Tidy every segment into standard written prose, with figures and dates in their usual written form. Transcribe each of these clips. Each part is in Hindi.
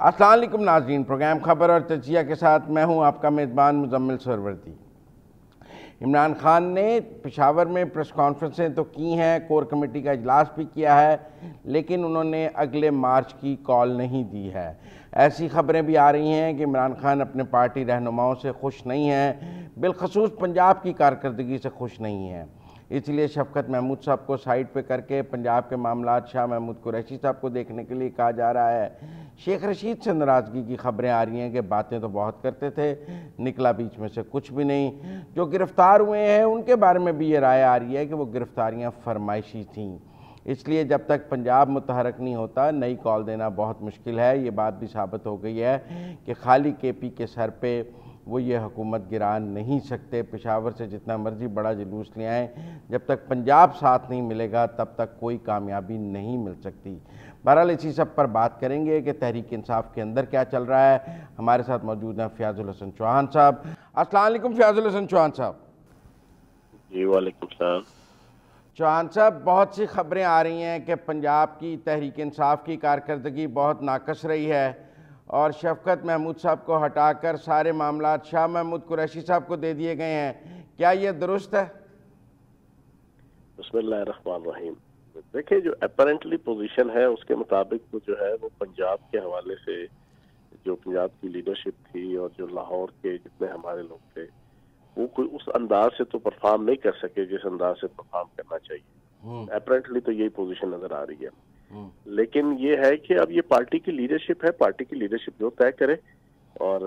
अस्सलाम वालेकुम नाज़रीन, प्रोग्राम खबर और तजिया के साथ मैं हूं आपका मेज़बान मुजम्मिल सरवर्दी। इमरान खान ने पेशावर में प्रेस कॉन्फ्रेंसें तो की हैं, कोर कमेटी का इजलास भी किया है, लेकिन उन्होंने अगले मार्च की कॉल नहीं दी है। ऐसी खबरें भी आ रही हैं कि इमरान खान अपने पार्टी रहनुमाओं से खुश नहीं हैं, बिलखसूस पंजाब की कारकर्दगी से खुश नहीं हैं। इसलिए शफकत महमूद साहब को साइड पे करके पंजाब के मामलात शाह महमूद कुरैशी साहब को देखने के लिए कहा जा रहा है। शेख रशीद से नाराज़गी की खबरें आ रही हैं कि बातें तो बहुत करते थे, निकला बीच में से कुछ भी नहीं। जो गिरफ़्तार हुए हैं उनके बारे में भी ये राय आ रही है कि वो गिरफ़्तारियाँ फरमाइशी थीं। इसलिए जब तक पंजाब मुतहरक नहीं होता नई कॉल देना बहुत मुश्किल है। ये बात भी साबित हो गई है कि खाली KP के सर पे वो ये हुकूमत गिरा नहीं सकते। पेशावर से जितना मर्जी बड़ा जुलूस ले आएँ, जब तक पंजाब साथ नहीं मिलेगा तब तक कोई कामयाबी नहीं मिल सकती। बहरहाल इसी सब पर बात करेंगे कि तहरीक इंसाफ के अंदर क्या चल रहा है। हमारे साथ मौजूद हैं फ़याज़ुल हसन चौहान साहब। अस्सलाम वालेकुम फ़याज़ुल हसन चौहान साहब। जी वालेकुम सलाम। चौहान साहब, बहुत सी खबरें आ रही हैं कि पंजाब की तहरीक इंसाफ की कारकर्दगी बहुत नाकस रही है और शफकत महमूद साहब को हटाकर सारे मामलात शाह महमूद कुरैशी साहब को दे दिए गए हैं। क्या ये दुरुस्त है? बिस्मिल्लाहिर्रहमानिर्रहीम। देखिए, जो अपरेंटली पोजीशन है उसके मुताबिक तो जो है वो पंजाब के हवाले से जो पंजाब की लीडरशिप थी और जो लाहौर के जितने हमारे लोग थे वो कोई उस अंदाज से तो परफॉर्म नहीं कर सके जिस अंदाज से परफॉर्म करना चाहिए। अपरेंटली तो यही पोजीशन नजर आ रही है। लेकिन ये है कि अब ये पार्टी की लीडरशिप है, पार्टी की लीडरशिप जो तय करे और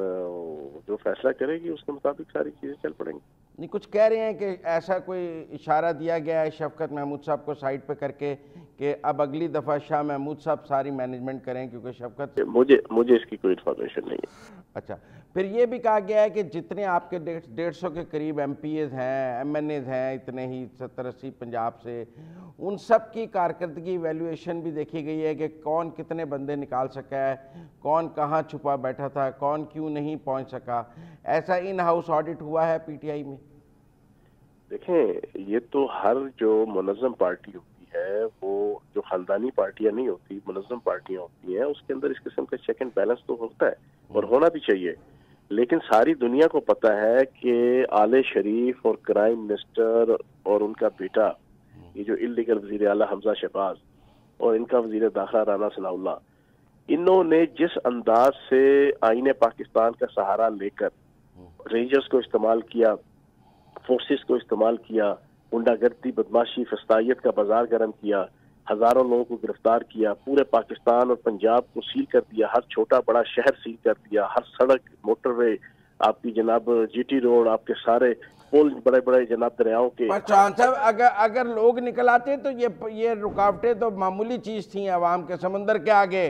जो फैसला करेगी उसके मुताबिक सारी चीजें चल पड़ेंगी। नहीं, कुछ कह रहे हैं कि ऐसा कोई इशारा दिया गया है शफकत महमूद साहब को साइड पे करके कि अब अगली दफ़ा शाह महमूद साहब सारी मैनेजमेंट करें, क्योंकि शफकत मुझे इसकी कोई इन्फॉर्मेशन नहीं है। अच्छा, फिर ये भी कहा गया है कि जितने आपके 150 के करीब MPs हैं, MNAs हैं, इतने ही 70-80 पंजाब से, उन सब की कारकर्दगी वैल्यूएशन भी देखी गई है कि कौन कितने बंदे निकाल सका है, कौन कहाँ छुपा बैठा था, कौन क्यों नहीं पहुँच सका। ऐसा इन हाउस ऑडिट हुआ है PTI में? देखें, ये तो हर जो मुनज़्ज़म पार्टी होती है, वो जो खानदानी पार्टियां नहीं होती, मुनज़्ज़म पार्टियां होती हैं, उसके अंदर इस किस्म का चेक एंड बैलेंस तो होता है और होना भी चाहिए। लेकिन सारी दुनिया को पता है कि आले शरीफ और क्राइम मिनिस्टर और उनका बेटा, ये जो इल्लीगल वज़ीर आला हमजा शहबाज और इनका वज़ीर दाखिला राना सनाउल्लाह, इन्होंने जिस अंदाज से आईने पाकिस्तान का सहारा लेकर रेंजर्स को इस्तेमाल किया, फोर्सेस को इस्तेमाल किया, गुंडागर्दी, बदमाशी, फस्तायत का बाजार गर्म किया, हजारों लोगों को गिरफ्तार किया, पूरे पाकिस्तान और पंजाब को सील कर दिया, हर छोटा बड़ा शहर सील कर दिया, हर सड़क, मोटरवे, आपकी जनाब GT रोड, आपके सारे पुल, बड़े बड़े जनाब दरियाओं के। पर चौहान साहब, अगर लोग निकल आते तो ये रुकावटें तो मामूली चीज़ थी अवाम के समंदर के आगे।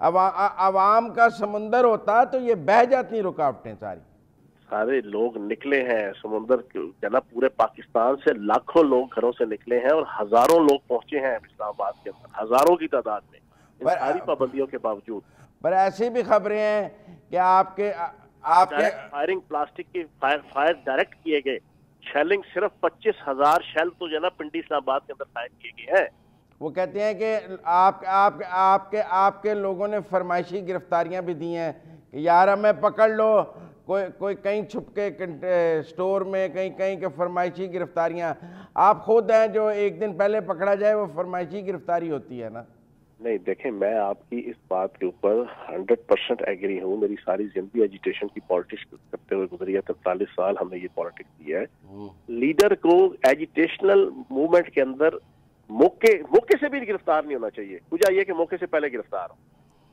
अवाम का समंदर होता तो ये बह जाती रुकावटें सारी। सारे लोग निकले हैं समुंदर जनाब, पूरे पाकिस्तान से लाखों लोग घरों से निकले हैं और हजारों लोग पहुंचे हैं इस्लामाबाद के अंदर, हजारों की तादाद में, इन सारी पाबंदियों के बावजूद। पर ऐसी भी खबरें हैं कि आपके फायरिंग, प्लास्टिक की फायर डायरेक्ट किए गए, शेलिंग सिर्फ 25,000 शेल तो जनाब पिंडी इस्लामाबाद के अंदर फायर किए गए हैं। वो कहते हैं कि आपके लोगों ने फरमाइशी गिरफ्तारियां भी दी हैं कि यार हमें पकड़ लो, कोई कहीं छुप के स्टोर में, कहीं के फरमाइशी गिरफ्तारियां। आप खुद हैं जो एक दिन पहले पकड़ा जाए वो फरमाइशी गिरफ्तारी होती है ना? नहीं, देखें, मैं आपकी इस बात के ऊपर 100% एग्री हूँ। मेरी सारी जिंदगी एजुटेशन की पॉलिटिक्स करते हुए गुजरी है, 43 साल हमने ये पॉलिटिक्स की है। लीडर को एजुटेशनल मूवमेंट के अंदर मौके से भी गिरफ्तार नहीं होना चाहिए। पूजा ये कि मौके से पहले गिरफ्तार हो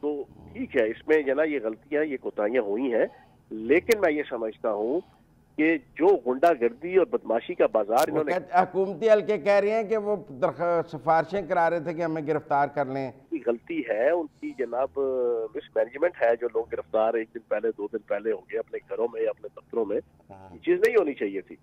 तो ठीक है, इसमें जना ये गलतियां, ये कोताहियां हुई हैं। लेकिन मैं ये समझता हूँ कि जो गुंडागर्दी और बदमाशी का बाजार इन्होंने, हुकूमती हल्के कह रहे हैं कि वो सिफारिशें करा रहे थे कि हमें गिरफ्तार कर लें। गलती है उनकी जनाब, मिसमैनेजमेंट है। जो लोग गिरफ्तार 1 दिन पहले 2 दिन पहले हो गए अपने घरों में, अपने दफ्तरों में, ये चीज नहीं होनी चाहिए थी।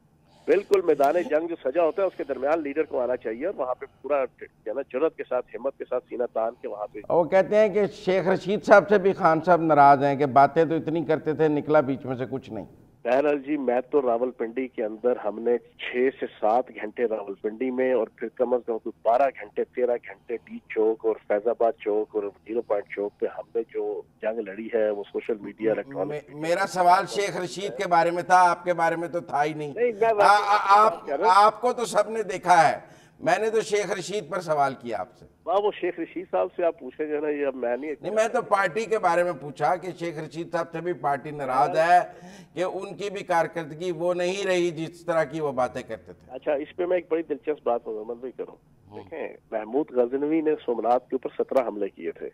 बिल्कुल मैदान जंग जो सजा होता है उसके दरमियान लीडर को आना चाहिए और वहाँ पे पूरा जुर्रत के साथ, हिम्मत के साथ सीना तान के वहाँ पे। वो कहते हैं कि शेख रशीद साहब से भी खान साहब नाराज हैं कि बातें तो इतनी करते थे, निकला बीच में से कुछ नहीं। बहरहाल जी, मैं तो रावलपिंडी के अंदर हमने 6 से 7 घंटे रावलपिंडी में और फिर कम अज कम 12 घंटे 13 घंटे डी चौक और फैजाबाद चौक और 0 पॉइंट चौक पे हमने जो जंग लड़ी है वो सोशल मीडिया इलेक्ट्रॉनिक। मेरा सवाल शेख रशीद के बारे में था, आपके बारे में तो था ही नहीं। आपको तो सबने देखा है, मैंने तो शेख रशीद पर सवाल किया आपसे। वो शेख रशीद साहब से आप पूछेंगे ना, ये अब मैं नहीं। मैं तो पार्टी के बारे में पूछा कि शेख रशीद साहब से भी पार्टी नाराज है कि उनकी भी कारकर्दगी वो नहीं रही जिस तरह की वो बातें करते थे। अच्छा, इस पे मैं एक बड़ी दिलचस्प बात भाई करूं। देखें, महमूद गजनवी ने सोमनाथ के ऊपर 17 हमले किए थे।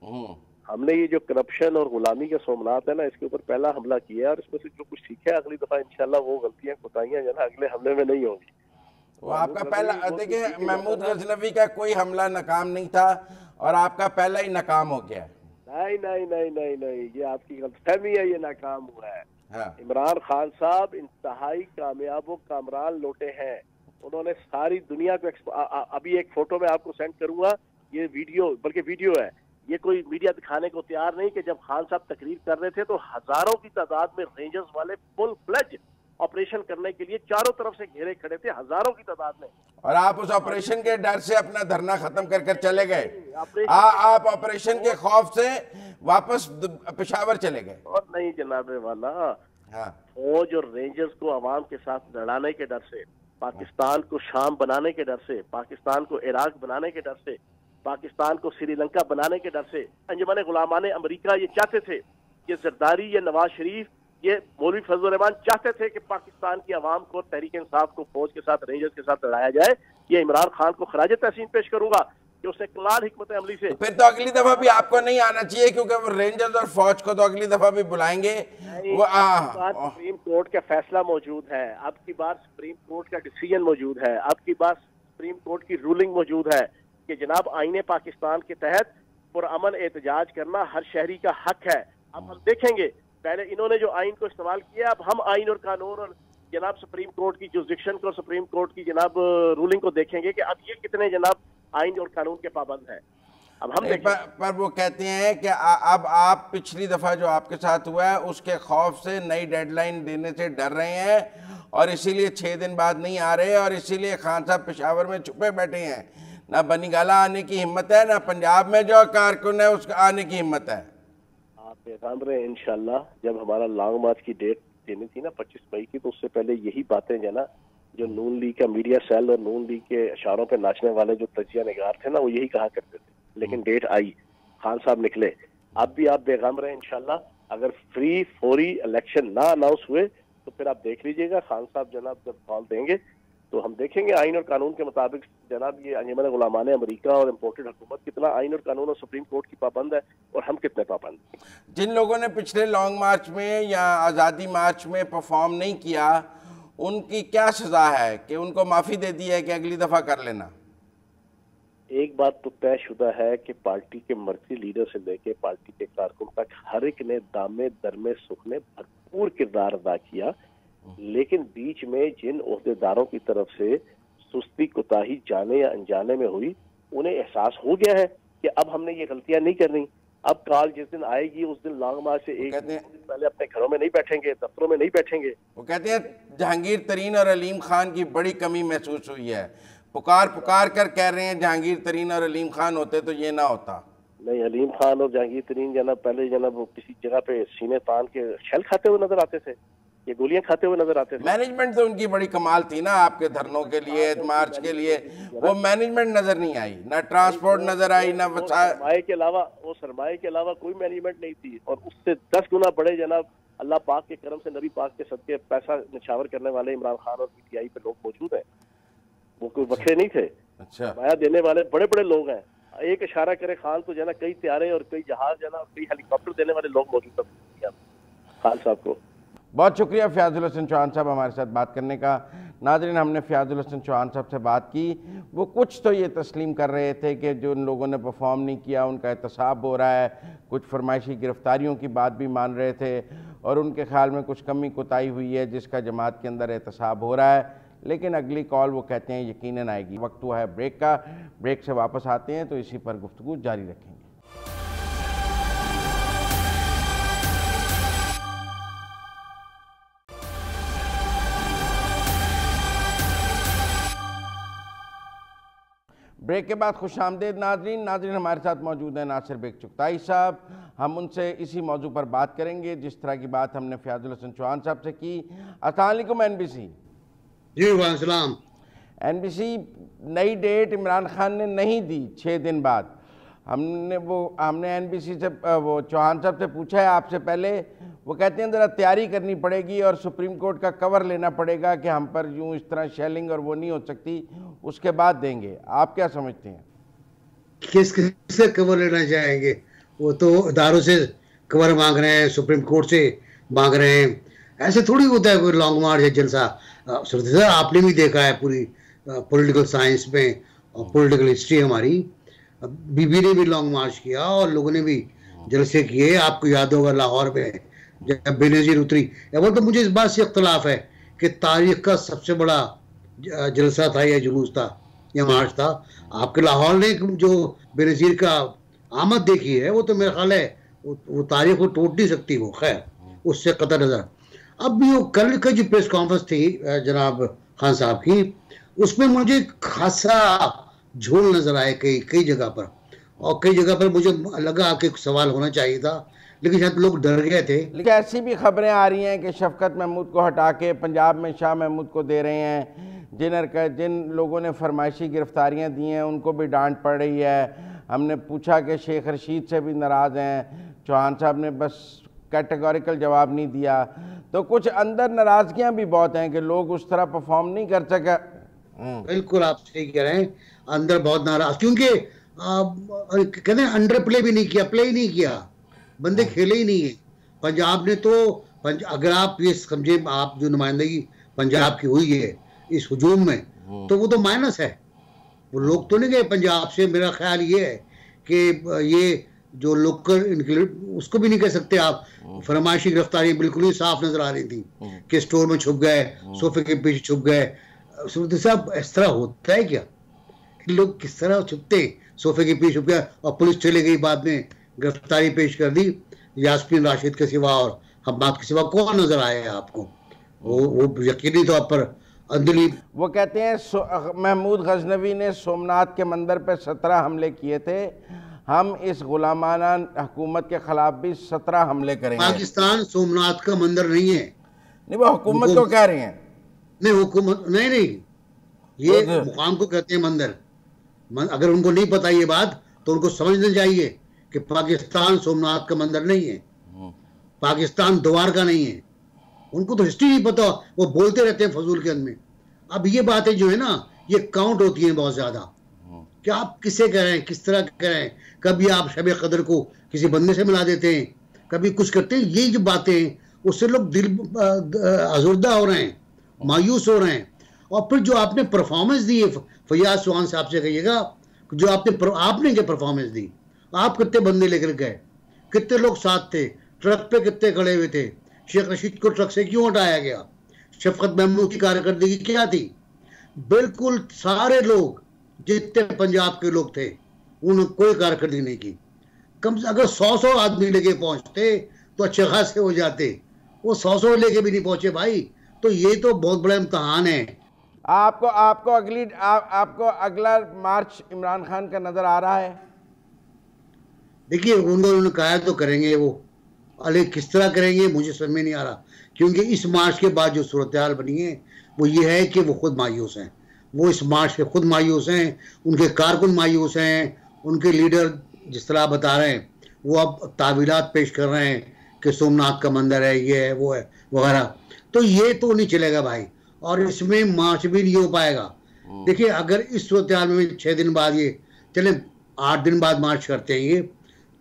हमने ये जो करप्शन और गुलामी का सोमनाथ है ना, इसके ऊपर पहला हमला किया और इसमें से जो कुछ सीखे अगली दफा इंशाल्लाह वो गलतियां कोताहियां जो ना अगले हमले में नहीं होंगी। वो आपका पहला, देखिए महमूद गजनवी का कोई हमला नाकाम नहीं था और आपका पहला ही नाकाम हो गया। नहीं नहीं नहीं नहीं नहीं, ये आपकी गलतफहमी है, ये नाकाम हुआ है। हाँ। इमरान खान साहब इंतहाई कामयाब कामरान लौटे हैं। उन्होंने सारी दुनिया को अभी एक फोटो में आपको सेंड करूंगा, ये वीडियो, बल्कि वीडियो है, ये कोई मीडिया दिखाने को तैयार नहीं कि जब खान साहब तकरीर कर रहे थे तो हजारों की तादाद में रेंजर्स वाले फुल फ्लेज ऑपरेशन करने के लिए चारों तरफ से घेरे खड़े थे, हजारों की तादाद में। और आप उस ऑपरेशन के डर से अपना धरना खत्म कर चले गए। आप ऑपरेशन के खौफ से वापस पेशावर चले गए। और नहीं जनाब वाला, फौज और रेंजर्स को अवाम के साथ लड़ाने के डर से, पाकिस्तान को शाम बनाने के डर से, पाकिस्तान को इराक बनाने के डर से, पाकिस्तान को श्रीलंका बनाने के डर से, अंजुमन गुलामान अमेरिका ये चाहते थे, ये जरदारी, ये नवाज शरीफ, ये मौलवी फजल रहमान चाहते थे कि पाकिस्तान की आवाम को, तहरीक इंसाफ को फौज के साथ, रेंजर्स के साथ लड़ाया जाए। ये इमरान खान को खराज तहसीन पेश करूंगा कि उसने कमाल हिकमत अमली से। फिर तो अगली दफा भी आपको नहीं आना चाहिए, क्योंकि वो रेंजर्स और फौज को तो अगली दफा भी बुलाएंगे। सुप्रीम कोर्ट का फैसला मौजूद है, अब की बार सुप्रीम कोर्ट का डिसीजन मौजूद है, अब की बार सुप्रीम कोर्ट की रूलिंग मौजूद है कि जनाब आईने पाकिस्तान के तहत पुरअमन एहतजाज करना हर शहरी का हक है। अब हम देखेंगे, पहले इन्होंने जो आइन को इस्तेमाल किया, अब हम आइन और कानून और जनाब सुप्रीम कोर्ट की जुरिसडिक्शन को, सुप्रीम कोर्ट की जनाब रूलिंग को देखेंगे कि अब ये कितने जनाब आइन और कानून के पाबंद है। अब हम पर वो कहते हैं कि अब आप पिछली दफा जो आपके साथ हुआ है उसके खौफ से नई डेडलाइन देने से डर रहे हैं और इसीलिए 6 दिन बाद नहीं आ रहे, और इसीलिए खान साहब पेशावर में छुपे बैठे हैं। ना बनीगाला आने की हिम्मत है, ना पंजाब में जो कारकुन है उसका आने की हिम्मत है। आप पैगाम रहे इंशाल्लाह, जब हमारा लॉन्ग मार्च की डेट देनी थी ना 25 मई की, तो उससे पहले यही बातें जो ना, जो नून लीग का मीडिया सेल और नून लीग के इशारों पे नाचने वाले जो तजिया निगार थे ना, वो यही कहा करते थे। लेकिन डेट आई, खान साहब निकले। अब भी आप बेगम रहे इंशाल्लाह, अगर फ्री फौरी इलेक्शन ना अनाउंस हुए तो फिर आप देख लीजिएगा, खान साहब जनाब जब कॉल देंगे तो हम देखेंगे आइन और कानून के मुताबिक जनाब ये अंजुमन गुलामान अमेरिका और इम्पोर्टेड हुकूमत कितना आइन और कानून और सुप्रीम कोर्ट की पाबंद है और हम कितने पाबंद। जिन लोगों ने पिछले लॉन्ग मार्च में या आज़ादी मार्च में परफॉर्म नहीं किया, उनकी क्या सजा है कि उनको माफ़ी दे दी है कि अगली दफ़ा कर लेना? एक बात तो तयशुदा है कि पार्टी के मर्जी लीडर से लेके पार्टी के कारकुन तक हर एक ने दामे दरमे सुख ने भरपूर किरदार अदा किया, लेकिन बीच में जिन ओहदेदारों की तरफ से सुस्ती कोताही जाने या अनजाने में हुई, उन्हें एहसास हो गया है कि अब हमने ये गलतियां नहीं करनी। अब काल जिस दिन आएगी उस दिन लॉन्ग मार्च से एक दिन पहले अपने घरों में नहीं बैठेंगे, दफ्तरों में नहीं बैठेंगे। वो कहते हैं जहांगीर तरीन और अलीम खान की बड़ी कमी महसूस हुई है, पुकार कर कह रहे हैं जहांगीर तरीन और अलीम खान होते तो ये ना होता। नहीं, अलीम खान और जहांगीर तरीन जनाब पहले जनाब किसी जगह पे सीने तान के शेल खाते हुए नजर आते थे, ये गोलियां खाते हुए नजर आते थे। मैनेजमेंट तो उनकी बड़ी कमाल थी ना, आपके धरनों के लिए, मार्च के लिए, वो मैनेजमेंट नजर नहीं आई, ना ट्रांसपोर्ट नजर आई, ना सरमाए के अलावा, वो सरमाए के अलावा कोई मैनेजमेंट नहीं थी। और उससे 10 गुना बड़े जनाब अल्लाह पाक के करम से, नबी पाक के सदके पैसा निछावर करने वाले इमरान खान और पीटीआई पे लोग मौजूद हैं, वो कोई बखरे नहीं थे। अच्छा, सरमाया देने वाले बड़े बड़े लोग हैं। एक इशारा करे खान तो जना कई त्यारे और कई जहाज जना कई हेलीकॉप्टर देने वाले लोग मौजूद थे खान साहब को। बहुत शुक्रिया फ़याज़ुल हसन चौहान साहब हमारे साथ बात करने का। नाज़रीन, हमने फ़याज़ुल हसन चौहान साहब से बात की, वो कुछ तो ये तस्लीम कर रहे थे कि जो उन लोगों ने परफॉर्म नहीं किया उनका एहतसाब हो रहा है, कुछ फरमाइशी गिरफ्तारियों की बात भी मान रहे थे और उनके ख्याल में कुछ कमी कोताही हुई है जिसका जमात के अंदर एहतसाब हो रहा है। लेकिन अगली कॉल वो कहते हैं यकीनन आएगी। वक्त हुआ है ब्रेक का, ब्रेक से वापस आते हैं तो इसी पर गुफ्तगू जारी रखेंगे। ब्रेक के बाद खुशामदीद नाजरीन। नाजरीन हमारे साथ मौजूद हैं नासिर बेग चुगताई साहब। हम उनसे इसी मौजू पर बात करेंगे जिस तरह की बात हमने फयाजुल हसन चौहान साहब से की। अस्सलाम वालेकुम NBC। जी वालेकुम। NBC नई डेट इमरान खान ने नहीं दी 6 दिन बाद। हमने NBC से वो चौहान साहब से पूछा है आपसे पहले, वो कहते हैं ज़रा तैयारी करनी पड़ेगी और सुप्रीम कोर्ट का कवर लेना पड़ेगा कि हम पर यूँ इस तरह शेलिंग और वो नहीं हो सकती, उसके बाद देंगे। आप क्या समझते हैं? किससे कवर लेना चाहेंगे? वो तो इदारों से कवर मांग रहे हैं, सुप्रीम कोर्ट से मांग रहे हैं। ऐसे थोड़ी होता है कोई लॉन्ग मार्च या जलसा। सर आपने भी देखा है पूरी पॉलिटिकल साइंस में और पॉलिटिकल हिस्ट्री हमारी, बीबी ने भी लॉन्ग मार्च किया और लोगों ने भी जलसे किए। आपको याद होगा लाहौर में जब बेनजीर उतरी। वो तो मुझे इस बात से इख्तलाफ है कि तारीख का सबसे बड़ा जलसा था या जुलूस था या मार्च था। आपके लाहौर ने जो बेनजीर का आमद देखी है वो तो मेरा ख्याल है वो तारीख को टूट नहीं सकती। वो खैर उससे कतई नजर। अब भी वो कल का जो प्रेस कॉन्फ्रेंस थी जनाब खान साहब की, उसमें मुझे खासा झोल नजर आए कई जगह पर, और कई जगह पर मुझे लगा कि सवाल होना चाहिए था, लेकिन शायद लोग डर गए थे। लेकिन ऐसी भी खबरें आ रही हैं कि शफकत महमूद को हटा के पंजाब में शाह महमूद को दे रहे हैं। जिन लोगों ने फरमाइशी गिरफ्तारियां दी हैं उनको भी डांट पड़ रही है। हमने पूछा कि शेख रशीद से भी नाराज़ हैं, चौहान साहब ने बस कैटेगोरिकल जवाब नहीं दिया। तो कुछ अंदर नाराज़गियाँ भी बहुत हैं कि लोग उस तरह परफॉर्म नहीं कर सके। बिल्कुल आप सही कह रहे हैं, अंदर बहुत नाराज, क्योंकि कहते हैं अंडर प्ले भी नहीं किया, प्ले ही नहीं किया, बंदे खेले ही नहीं है। पंजाब ने तो अगर आप ये समझे, आप जो नुमाइंदगी पंजाब की हुई है इस हुजूम में, तो वो तो माइनस है। वो लोग तो नहीं गए पंजाब से। मेरा ख्याल ये है कि ये जो लोकल इंक्लूड उसको भी नहीं कह सकते आप। फरमाइशी गिरफ्तारी बिल्कुल ही साफ नजर आ रही थी कि स्टोर में छुप गए, सोफे के पीछे छुप गए। साहब इस तरह होता है क्या? लोग किस तरह छुपते? सोफे के पीछे छुप गया और पुलिस चले गई, बाद में गिरफ्तारी पेश कर दी। यास्मीन राशिद के सिवा और हम्माद के सिवा कौन नजर आया आपको? वो यकीनी तौर पर अंदली। वो कहते हैं महमूद गजनवी ने सोमनाथ के मंदिर पे 17 हमले किए थे, हम इस गुलामाना हुकूमत के खिलाफ भी 17 हमले करेंगे। पाकिस्तान सोमनाथ का मंदिर नहीं है। नहीं, वो हुकूमत को कह रहे हैं। नहीं हुकूमत नहीं, ये मुकाम को कहते हैं मंदिर। अगर उनको नहीं पता ये बात तो उनको समझना चाहिए कि पाकिस्तान सोमनाथ का मंदिर नहीं है, पाकिस्तान द्वारका नहीं है। उनको तो हिस्ट्री नहीं पता, वो बोलते रहते हैं फजूल के अंदर में। अब ये बातें जो है ना, ये काउंट होती हैं बहुत ज्यादा कि आप किससे कह रहे हैं, किस तरह कह रहे हैं। कभी आप शब कदर को किसी बंदे से मिला देते हैं, कभी कुछ करते हैं। ये जो बातें हैं उससे लोग दिल आजुर्दा हो रहे हैं, मायूस हो रहे हैं। और फिर जो आपने परफॉर्मेंस दी है, फैयाज चौहान साहब से कहिएगा, जो आपने क्या परफॉर्मेंस दी? आप कितने बंदे लेकर गए, कितने लोग साथ थे, ट्रक पे कितने खड़े हुए थे? शेख रशीद को ट्रक से क्यों हटाया गया? शफकत महमूद की कारकर्दगी क्या थी? बिल्कुल सारे लोग जितने पंजाब के लोग थे उन्होंने कोई कारकर्दगी नहीं की। कम से अगर 100 आदमी लेके पहुंचते तो अच्छे खासे हो जाते। वो 100 लेके भी नहीं पहुंचे भाई। तो ये तो बहुत बड़ा इम्तहान है। आपको अगला मार्च इमरान खान का नजर आ रहा है? देखिए उन्होंने कहा तो करेंगे, वो अरे किस तरह करेंगे मुझे समझ में नहीं आ रहा। क्योंकि इस मार्च के बाद जो सूरत हाल बनी है वो ये है कि वो खुद मायूस हैं। वो इस मार्च से खुद मायूस हैं, उनके कारकुन मायूस हैं, उनके लीडर जिस तरह बता रहे हैं वो अब तावीलात पेश कर रहे हैं कि सोमनाथ का मंदिर है, ये है, वो है वगैरह। तो ये तो नहीं चलेगा भाई, और इसमें मार्च भी नहीं हो पाएगा। देखिए अगर इस सूरत हाल में 6 दिन बाद ये चले, 8 दिन बाद मार्च करते हैं ये,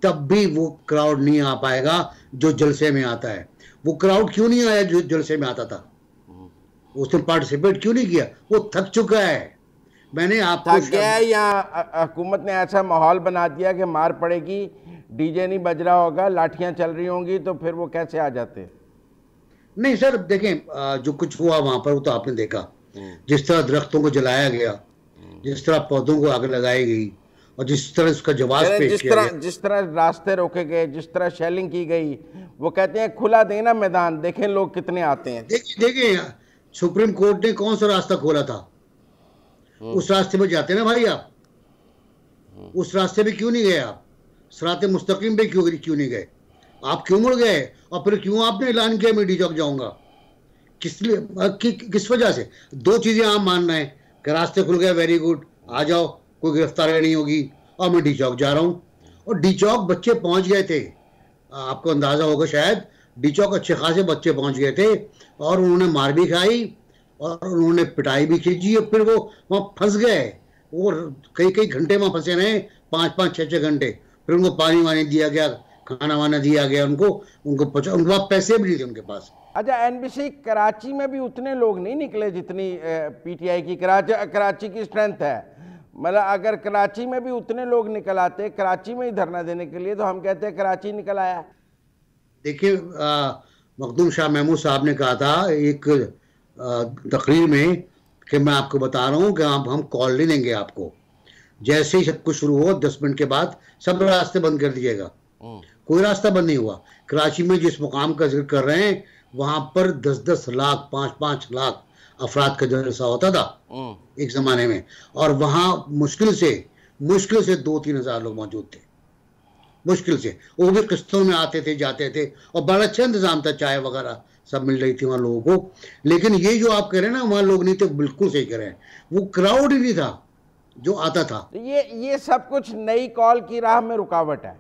तब भी वो क्राउड नहीं आ पाएगा जो जलसे में आता है। वो क्राउड क्यों नहीं आया जो जलसे में आता था? उसने पार्टिसिपेट क्यों नहीं किया? वो थक चुका है। मैंने आपको थक गया है, या हुकूमत ने ऐसा माहौल बना दिया कि मार पड़ेगी, डीजे नहीं बज रहा होगा, लाठियां चल रही होंगी, तो फिर वो कैसे आ जाते? नहीं सर देखें, जो कुछ हुआ वहां पर वो तो आपने देखा। जिस तरह दरख्तों को जलाया गया, जिस तरह पौधों को आग लगाई गई, और जिस तरह उसका जवाब पेश किया गया, जिस तरह रास्ते रोके गए, जिस तरह शेलिंग की गई, वो कहते हैं खुला देना मैदान, देखें लोग कितने आते हैं। देखिए सुप्रीम कोर्ट ने कौन सा रास्ता खोला था? उस रास्ते में जाते ना भाई आप। उस रास्ते पे क्यों नहीं गए आप? सिराते मुस्तकीम पे क्यों नहीं गए? आप क्यों मुड़ गए? और फिर क्यों आपने ऐलान किया मैं डी चौक जाऊंगा? किस लिए, किस वजह से? दो चीजें आप मान रहे हैं कि रास्ते खुल गए, वेरी गुड, आ जाओ, कोई गिरफ्तारी नहीं होगी, और मैं डी चौक जा रहा हूं। और डी चौक बच्चे पहुंच गए थे, आपको अंदाजा होगा शायद, डी चौक अच्छे खासे बच्चे पहुंच गए थे, और उन्होंने मार भी खाई और उन्होंने पिटाई भी खींची, और फिर वो वहां फंस गए। वो कई कई घंटे वहां फंसे रहे, 5-5, 6-6 घंटे। फिर उनको पानी वानी दिया गया, खाना वाना दिया गया, उनको उनको पैसे भी नहीं थे उनके पास। अच्छा, एनबीसी कराची में भी उतने लोग नहीं निकले जितनी पीटीआई की कराची की स्ट्रेंथ है। मतलब अगर कराची में भी उतने लोग निकल आते कराची में ही धरना देने के लिए, तो हम कहते हैं कराची निकल आया। देखिए, मखदूम शाह महमूद साहब ने कहा था एक तकरीर में कि मैं आपको बता रहा हूँ कि हम कॉल नहीं देंगे आपको, जैसे ही सब कुछ शुरू हो 10 मिनट के बाद सब रास्ते बंद कर दीजिएगा। कोई रास्ता बंद नहीं हुआ। कराची में जिस मुकाम का जिक्र कर रहे हैं, वहां पर 10-10 लाख 5-5 लाख अफराद का जलसा होता था एक जमाने में, और वहां मुश्किल से 2-3 हजार लोग मौजूद थे, मुश्किल से। वो भी किस्तों में आते थे, जाते थे, और बड़ा अच्छा इंतजाम था, चाय वगैरह सब मिल रही थी वहां लोगों को। लेकिन ये जो आप कह रहे हैं ना, वहां लोग नहीं थे, बिल्कुल सही कह रहे हैं, वो क्राउड ही नहीं था जो आता था। तो ये सब कुछ नई कॉल की राह में रुकावट है,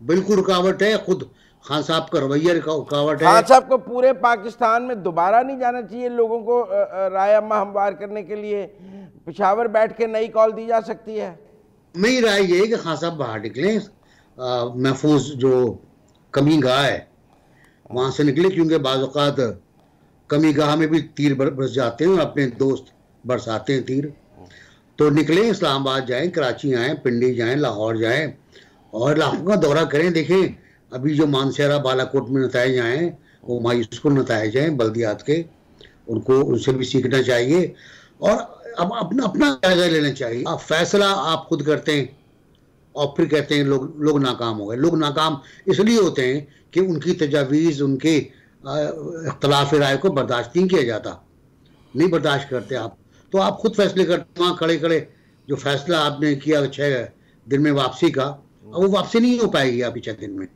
बिल्कुल रुकावट है। खुद खान साहब का रवैया रुकावट है। खान साहब को पूरे पाकिस्तान में दोबारा नहीं जाना चाहिए लोगों को राय अम्मा हमवार करने के लिए। पेशावर बैठ के नई कॉल दी जा सकती है। मेरी राय ये है कि खान साहब बाहर निकले, महफूज जो कमी गाह है वहां से निकले, क्योंकि बाज़ औक़ात कमी गाह में भी तीर बरस जाते हैं, अपने दोस्त बरसाते हैं तीर। तो निकले, इस्लामाबाद जाएं, कराची आएँ, पिंडी जाएं, लाहौर जाएं, और इलाकों का दौरा करें। देखें, अभी जो मानसेरा बालाकोट में नताइज आए हैं, वो मायूसकुन नताइज हैं बल्दियात के, उनको उनसे भी सीखना चाहिए, और अब अपना जायजा लेना चाहिए। आप फैसला आप खुद करते हैं और फिर कहते हैं लोग नाकाम हो गए। लोग नाकाम इसलिए होते हैं कि उनकी तजावीज़, उनके इख्तलाफ राय को बर्दाश्त नहीं किया जाता, नहीं बर्दाश्त करते आप। तो आप खुद फैसले करते, वहाँ खड़े खड़े जो फैसला आपने किया 6 दिन में वापसी का, अब वो वापसी नहीं हो पाएगी आपकी 6 दिन में,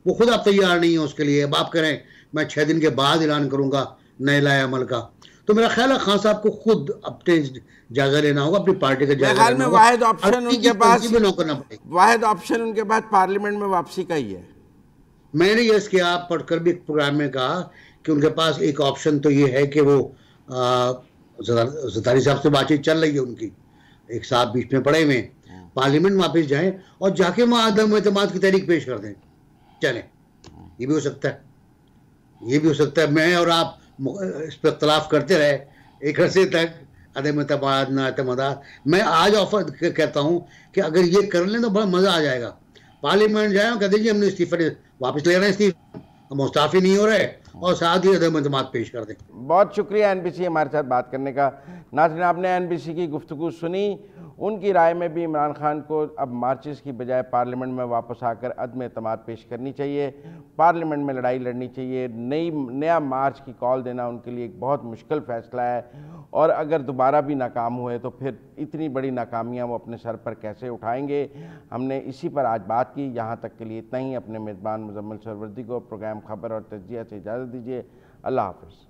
वो खुद आप तैयार नहीं है उसके लिए। अब आप करें मैं 6 दिन के बाद ऐलान करूंगा नए लाए अमल का, तो मेरा ख्याल है खान साहब को खुद अपने जायजा लेना होगा, अपनी पार्टी का जायजा लेना होगा। वाहिद ऑप्शन उनके पास पार्लियामेंट में वापसी का ही है। मैंने ये किया पढ़कर भी एक प्रोग्राम में कहा कि उनके पास एक ऑप्शन तो ये है कि वो ज़रदारी साहब से बातचीत चल रही है उनकी, एक साहब बीच में पड़े हुए, पार्लियामेंट वापस जाएं और जाके वहाँ अदम एतमाद की तहरीक पेश कर दें। चलें, ये भी हो सकता है, ये भी हो सकता है। मैं और आप इस पर इख्तलाफ करते रहे एक अरसे तक, अदम एतमाद ना एतमाद। मैं आज ऑफर कहता हूँ कि अगर ये कर लें तो बड़ा मज़ा आ जाएगा। पार्लियामेंट जाए और कह दीजिए हमने इस्तीफा वापस ले रहे हैं, इस्तीफा हम मुस्ताफ़ी नहीं हो रहे, और साथ ही अदम एतमाद पेश कर दें। बहुत शुक्रिया एनबीसी हमारे साथ बात करने का। नाज़रीन, आपने एनबीसी की गुफ्तगू सुनी। उनकी राय में भी इमरान खान को अब मार्चेस की बजाय पार्लियामेंट में वापस आकर अदम एतमाद पेश करनी चाहिए, पार्लियामेंट में लड़ाई लड़नी चाहिए। नया मार्च की कॉल देना उनके लिए एक बहुत मुश्किल फ़ैसला है, और अगर दोबारा भी नाकाम हुए तो फिर इतनी बड़ी नाकामियाँ वो अपने सर पर कैसे उठाएंगे। हमने इसी पर आज बात की। यहाँ तक के लिए इतना ही। अपने मेज़बान मुजम्मिल सरवर्दी को प्रोग्राम खबर और तज्जिया से इजाज़त दीजिए। अल्लाह हाफ़िज़।